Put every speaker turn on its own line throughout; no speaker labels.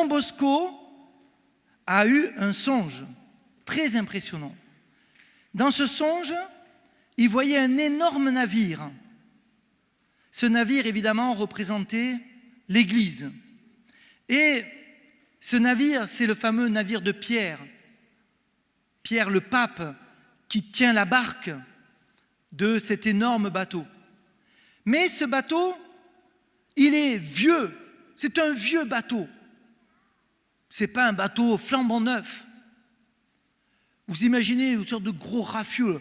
Don Bosco a eu un songe très impressionnant. Dans ce songe, il voyait un énorme navire. Ce navire, évidemment, représentait l'Église. Et ce navire, c'est le fameux navire de Pierre. Pierre, le pape, qui tient la barque de cet énorme bateau. Mais ce bateau, il est vieux. C'est un vieux bateau. Ce n'est pas un bateau flambant neuf. Vous imaginez une sorte de gros rafieux,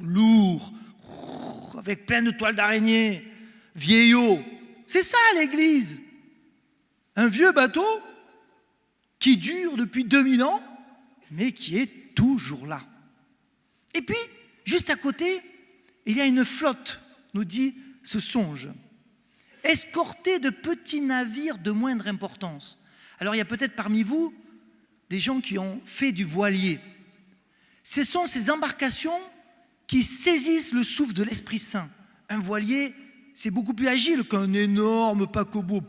lourd, avec plein de toiles d'araignée, vieillot. C'est ça l'Église. Un vieux bateau qui dure depuis 2000 ans, mais qui est toujours là. Et puis, juste à côté, il y a une flotte, nous dit ce songe, escortée de petits navires de moindre importance. Alors il y a peut-être parmi vous des gens qui ont fait du voilier. Ce sont ces embarcations qui saisissent le souffle de l'Esprit Saint. Un voilier, c'est beaucoup plus agile qu'un énorme paquebot.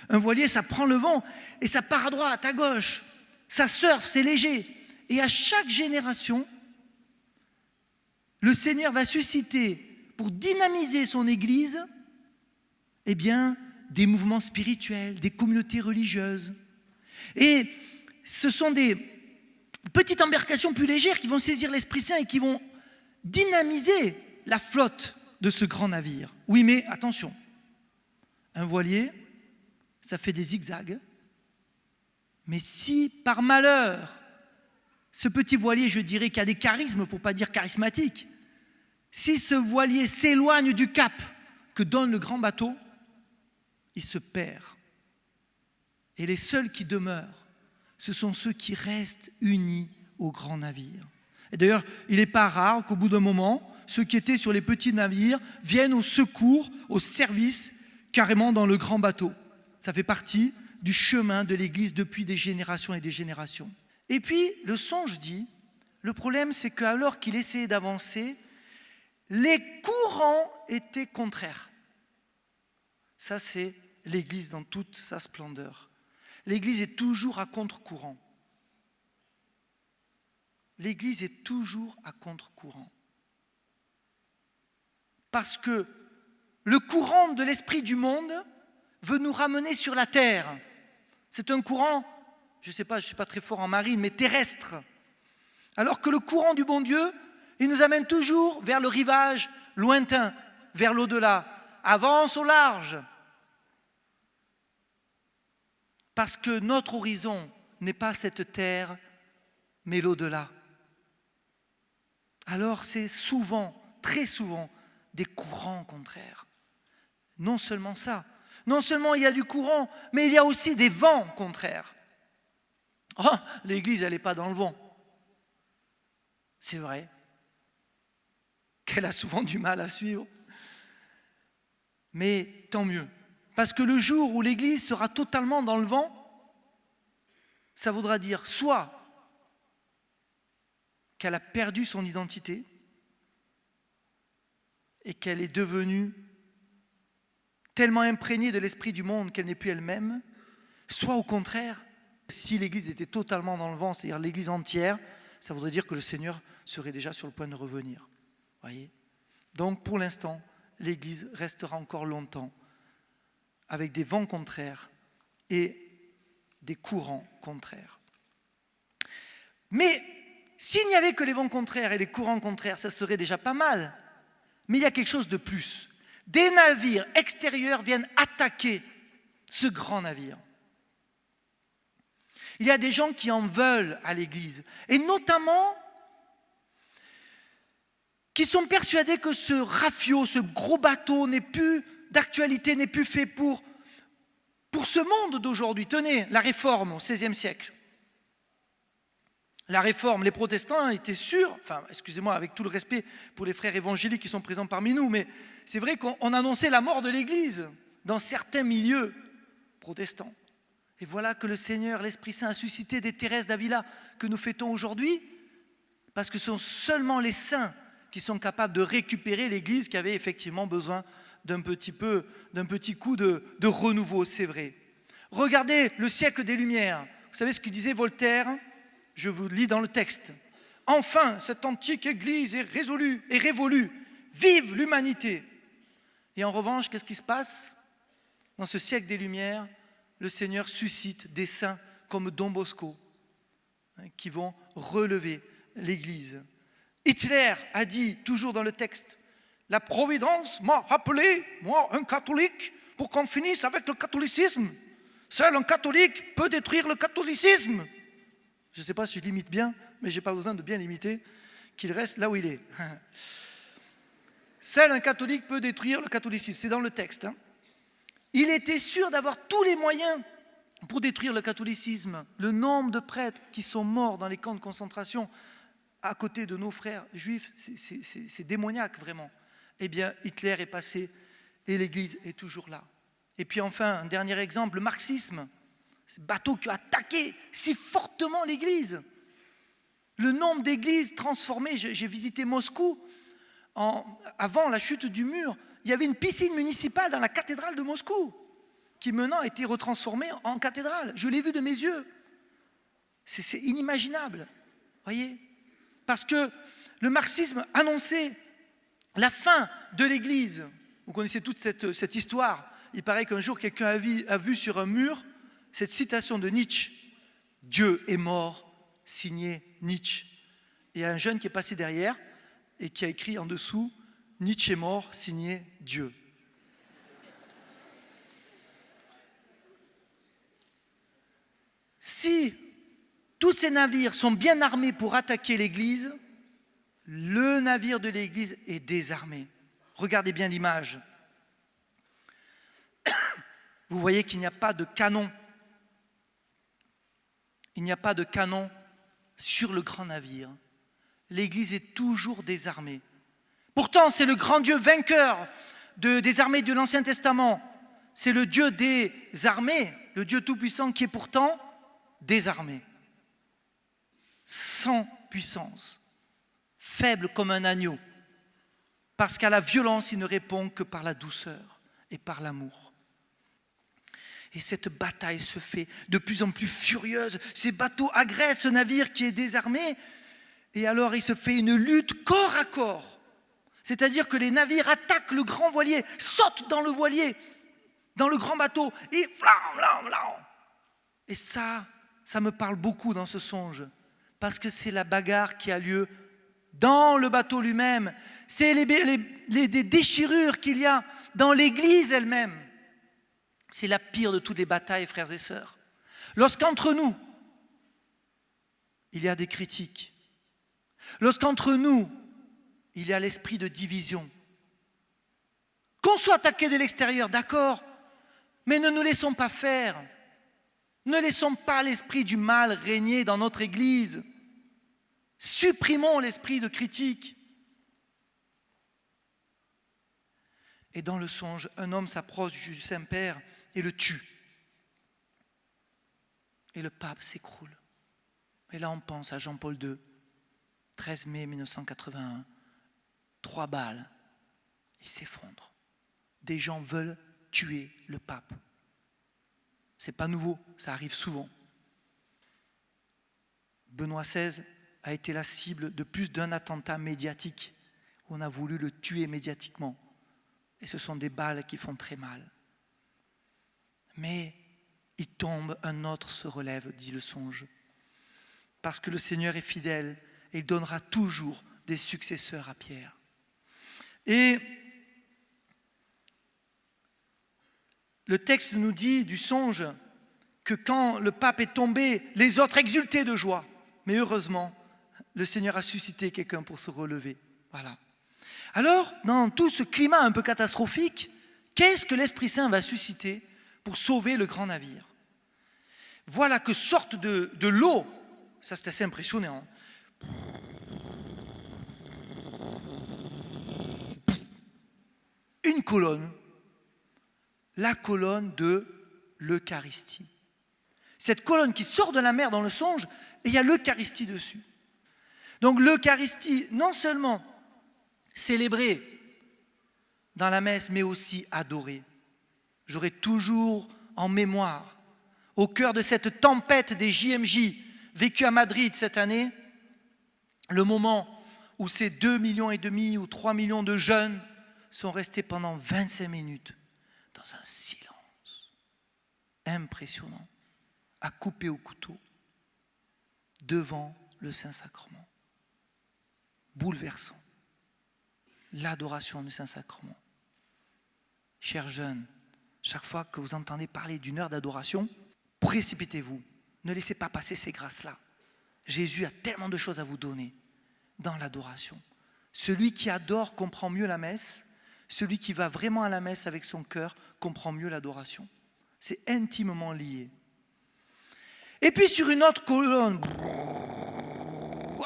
Un voilier, ça prend le vent et ça part à droite, à gauche. Ça surfe, c'est léger. Et à chaque génération, le Seigneur va susciter, pour dynamiser son Église, eh bien, des mouvements spirituels, des communautés religieuses. Et ce sont des petites embarcations plus légères qui vont saisir l'Esprit Saint et qui vont dynamiser la flotte de ce grand navire. Oui, mais attention, un voilier, ça fait des zigzags. Mais si, par malheur, ce petit voilier, je dirais, qui a des charismes, pour ne pas dire charismatique, si ce voilier s'éloigne du cap que donne le grand bateau, il se perd. Et les seuls qui demeurent, ce sont ceux qui restent unis au grand navire. Et d'ailleurs, il n'est pas rare qu'au bout d'un moment, ceux qui étaient sur les petits navires viennent au secours, au service, carrément dans le grand bateau. Ça fait partie du chemin de l'Église depuis des générations et des générations. Et puis, le songe dit, le problème c'est qu'alors qu'il essayait d'avancer, les courants étaient contraires. Ça, c'est l'Église dans toute sa splendeur. L'Église est toujours à contre-courant. L'Église est toujours à contre-courant. Parce que le courant de l'esprit du monde veut nous ramener sur la terre. C'est un courant, je ne sais pas, je ne suis pas très fort en marine, mais terrestre. Alors que le courant du bon Dieu, il nous amène toujours vers le rivage lointain, vers l'au-delà. Avance au large. Parce que notre horizon n'est pas cette terre, mais l'au-delà. Alors c'est souvent, très souvent, des courants contraires. Non seulement ça, non seulement il y a du courant, mais il y a aussi des vents contraires. Oh, l'Église, elle n'est pas dans le vent. C'est vrai qu'elle a souvent du mal à suivre. Mais tant mieux. Parce que le jour où l'Église sera totalement dans le vent, ça voudra dire soit qu'elle a perdu son identité et qu'elle est devenue tellement imprégnée de l'esprit du monde qu'elle n'est plus elle-même, soit au contraire, si l'Église était totalement dans le vent, c'est-à-dire l'Église entière, ça voudrait dire que le Seigneur serait déjà sur le point de revenir. Voyez ? Donc pour l'instant, l'Église restera encore longtemps avec des vents contraires et des courants contraires. Mais s'il n'y avait que les vents contraires et les courants contraires, ça serait déjà pas mal. Mais il y a quelque chose de plus. Des navires extérieurs viennent attaquer ce grand navire. Il y a des gens qui en veulent à l'Église, et notamment qui sont persuadés que ce rafio, ce gros bateau n'est plus d'actualité, n'est plus fait pour ce monde d'aujourd'hui. Tenez, la Réforme au XVIe siècle. La Réforme, les protestants étaient sûrs, enfin, excusez-moi, avec tout le respect pour les frères évangéliques qui sont présents parmi nous, mais c'est vrai qu'on annonçait la mort de l'Église dans certains milieux protestants. Et voilà que le Seigneur, l'Esprit Saint, a suscité des Thérèse d'Avila que nous fêtons aujourd'hui, parce que ce sont seulement les saints qui sont capables de récupérer l'Église qui avait effectivement besoin d'un petit coup de renouveau, c'est vrai. Regardez le siècle des Lumières. Vous savez ce que disait Voltaire? Je vous lis dans le texte. Enfin, cette antique Église est révolue. Vive l'humanité! Et en revanche, qu'est-ce qui se passe? Dans ce siècle des Lumières, le Seigneur suscite des saints comme Don Bosco, qui vont relever l'Église. Hitler a dit, toujours dans le texte, « La Providence m'a appelé, moi, un catholique, pour qu'on finisse avec le catholicisme. Seul un catholique peut détruire le catholicisme. » Je ne sais pas si je l'imite bien, mais je n'ai pas besoin de bien l'imiter, qu'il reste là où il est. Seul un catholique peut détruire le catholicisme, c'est dans le texte. Il était sûr d'avoir tous les moyens pour détruire le catholicisme. Le nombre de prêtres qui sont morts dans les camps de concentration à côté de nos frères juifs, c'est démoniaque vraiment. Eh bien, Hitler est passé et l'Église est toujours là. Et puis enfin, un dernier exemple, le marxisme. Ce bateau qui a attaqué si fortement l'Église. Le nombre d'églises transformées, j'ai visité Moscou, avant la chute du mur, il y avait une piscine municipale dans la cathédrale de Moscou, qui maintenant a été retransformée en cathédrale. Je l'ai vu de mes yeux. C'est inimaginable, voyez ? Parce que le marxisme annonçait la fin de l'Église. Vous connaissez toute cette histoire. Il paraît qu'un jour, quelqu'un a vu sur un mur cette citation de Nietzsche. « Dieu est mort », signé Nietzsche. Et il y a un jeune qui est passé derrière et qui a écrit en dessous « Nietzsche est mort, signé Dieu ». Si tous ces navires sont bien armés pour attaquer l'Église, le navire de l'Église est désarmé. Regardez bien l'image. Vous voyez qu'il n'y a pas de canon. Il n'y a pas de canon sur le grand navire. L'Église est toujours désarmée. Pourtant, c'est le grand Dieu vainqueur des armées de l'Ancien Testament. C'est le Dieu des armées, le Dieu Tout-Puissant qui est pourtant désarmé. Sans puissance, faible comme un agneau. Parce qu'à la violence, il ne répond que par la douceur et par l'amour. Et cette bataille se fait de plus en plus furieuse. Ces bateaux agressent ce navire qui est désarmé. Et alors, il se fait une lutte corps à corps. C'est-à-dire que les navires attaquent le grand voilier, sautent dans le voilier, dans le grand bateau, et Et ça me parle beaucoup dans ce songe. Parce que c'est la bagarre qui a lieu dans le bateau lui-même. C'est les déchirures qu'il y a dans l'Église elle-même. C'est la pire de toutes les batailles, frères et sœurs. Lorsqu'entre nous, il y a des critiques. Lorsqu'entre nous, il y a l'esprit de division. Qu'on soit attaqué de l'extérieur, d'accord, mais ne nous laissons pas faire. Ne laissons pas l'esprit du mal régner dans notre Église. Supprimons l'esprit de critique. Et dans le songe, un homme s'approche du Saint-Père et le tue. Et le pape s'écroule. Et là, on pense à Jean-Paul II, 13 mai 1981. 3 balles, il s'effondre. Des gens veulent tuer le pape. C'est pas nouveau, ça arrive souvent. Benoît XVI a été la cible de plus d'un attentat médiatique où on a voulu le tuer médiatiquement. Et ce sont des balles qui font très mal. Mais il tombe, un autre se relève, dit le songe. Parce que le Seigneur est fidèle et il donnera toujours des successeurs à Pierre. Et le texte nous dit du songe que quand le pape est tombé, les autres exultaient de joie. Mais heureusement, le Seigneur a suscité quelqu'un pour se relever. Voilà. Alors, dans tout ce climat un peu catastrophique, qu'est-ce que l'Esprit Saint va susciter pour sauver le grand navire? Voilà que sortent de l'eau, ça c'est assez impressionnant, une colonne, la colonne de l'Eucharistie. Cette colonne qui sort de la mer dans le songe, et il y a l'Eucharistie dessus. Donc l'Eucharistie, non seulement célébrée dans la messe, mais aussi adorer. J'aurai toujours en mémoire, au cœur de cette tempête des JMJ vécue à Madrid cette année, le moment où ces 2,5 millions ou 3 millions de jeunes sont restés pendant 25 minutes dans un silence impressionnant, à couper au couteau, devant le Saint-Sacrement. Bouleversant. L'adoration du Saint-Sacrement. Chers jeunes, chaque fois que vous entendez parler d'une heure d'adoration, précipitez-vous. Ne laissez pas passer ces grâces-là. Jésus a tellement de choses à vous donner dans l'adoration. Celui qui adore comprend mieux la messe. Celui qui va vraiment à la messe avec son cœur comprend mieux l'adoration. C'est intimement lié. Et puis sur une autre colonne,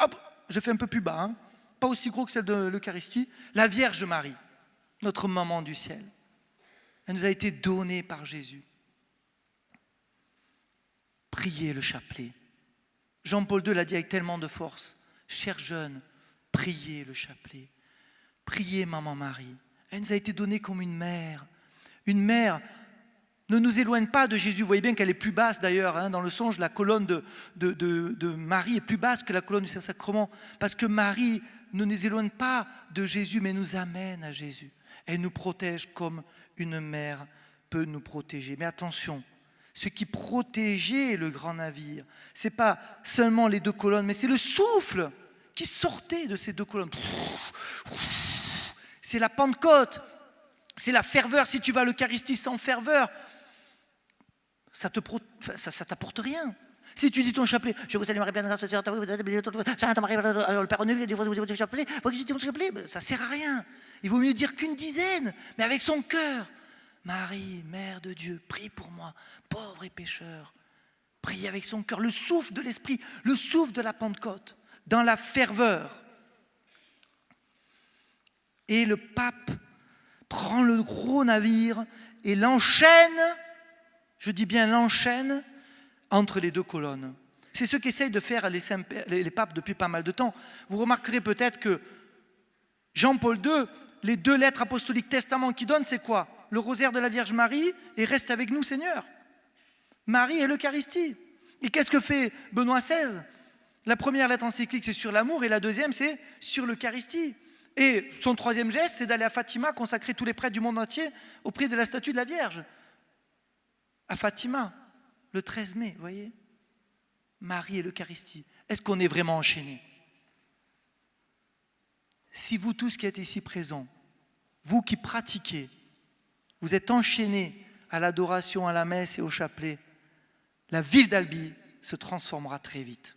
hop, je fais un peu plus bas, hein, pas aussi gros que celle de l'Eucharistie, la Vierge Marie, notre maman du ciel. Elle nous a été donnée par Jésus. Priez le chapelet. Jean-Paul II l'a dit avec tellement de force. Chers jeunes, priez le chapelet. Priez Maman Marie. Elle nous a été donnée comme une mère. Une mère ne nous éloigne pas de Jésus. Vous voyez bien qu'elle est plus basse d'ailleurs. Hein, dans le songe, la colonne de Marie est plus basse que la colonne du Saint-Sacrement. Parce que Marie ne nous éloigne pas de Jésus, mais nous amène à Jésus. Elle nous protège comme une mère peut nous protéger. Mais attention, ce qui protégeait le grand navire, ce n'est pas seulement les 2 colonnes, mais c'est le souffle qui sortait de ces 2 colonnes. C'est la Pentecôte, c'est la ferveur. Si tu vas à l'Eucharistie sans ferveur, ça t'apporte rien. Si tu dis ton chapelet, je vous salue Marie, pleine de grâce, le Seigneur est avec vous, Sainte Marie, le Père Nuit, du chapelet, ça ne sert à rien. Il vaut mieux dire qu'une dizaine, mais avec son cœur. Marie, Mère de Dieu, prie pour moi, pauvre et pécheur. Prie avec son cœur, le souffle de l'Esprit, le souffle de la Pentecôte, dans la ferveur. Et le pape prend le gros navire et l'enchaîne, je dis bien l'enchaîne, entre les 2 colonnes. C'est ce qu'essayent de faire les papes depuis pas mal de temps. Vous remarquerez peut-être que Jean-Paul II, les 2 lettres apostoliques testament qu'il donne, c'est quoi? Le rosaire de la Vierge Marie et reste avec nous Seigneur. Marie et l'Eucharistie. Et qu'est-ce que fait Benoît XVI? La première lettre encyclique, c'est sur l'amour, et la deuxième, c'est sur l'Eucharistie. Et son 3e geste, c'est d'aller à Fatima, consacrer tous les prêtres du monde entier au prix de la statue de la Vierge. À Fatima, le 13 mai, vous voyez? Marie et l'Eucharistie. Est-ce qu'on est vraiment enchaînés? Si vous tous qui êtes ici présents, vous qui pratiquez, vous êtes enchaînés à l'adoration, à la messe et au chapelet, la ville d'Albi se transformera très vite.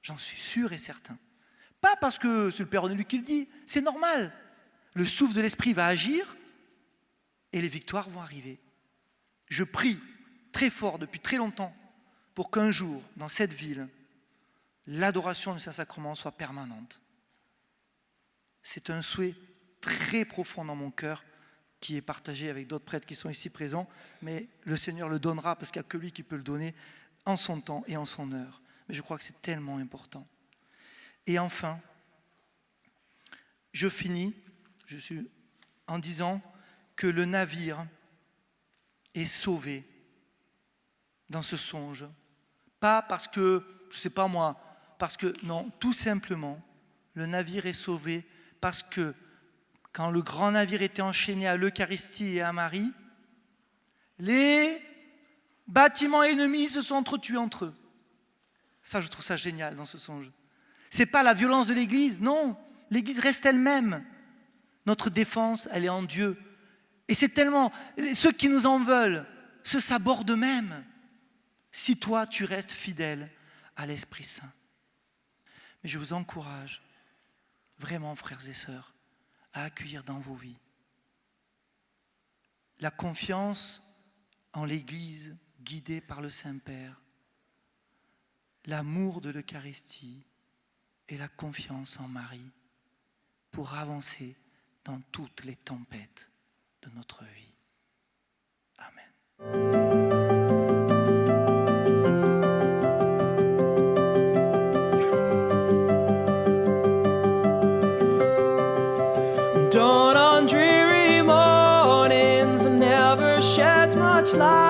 J'en suis sûr et certain. Pas parce que c'est le Père Onelu qui le dit, c'est normal. Le souffle de l'Esprit va agir et les victoires vont arriver. Je prie très fort depuis très longtemps pour qu'un jour, dans cette ville, l'adoration du Saint-Sacrement soit permanente. C'est un souhait très profond dans mon cœur qui est partagé avec d'autres prêtres qui sont ici présents, mais le Seigneur le donnera parce qu'il n'y a que lui qui peut le donner en son temps et en son heure. Mais je crois que c'est tellement important. Et enfin, je finis en disant que le navire est sauvé dans ce songe. Pas parce que, je ne sais pas moi, parce que, non, tout simplement, le navire est sauvé parce que quand le grand navire était enchaîné à l'Eucharistie et à Marie, les bâtiments ennemis se sont entretués entre eux. Ça, je trouve ça génial dans ce songe. Ce n'est pas la violence de l'Église, non. L'Église reste elle-même. Notre défense, elle est en Dieu. Et c'est tellement... Ceux qui nous en veulent se sabordent eux-mêmes. Si toi, tu restes fidèle à l'Esprit Saint. Mais je vous encourage, vraiment, frères et sœurs, à accueillir dans vos vies la confiance en l'Église guidée par le Saint-Père, l'amour de l'Eucharistie et la confiance en Marie pour avancer dans toutes les tempêtes de notre vie. Amen.
Dawn on dreary much life.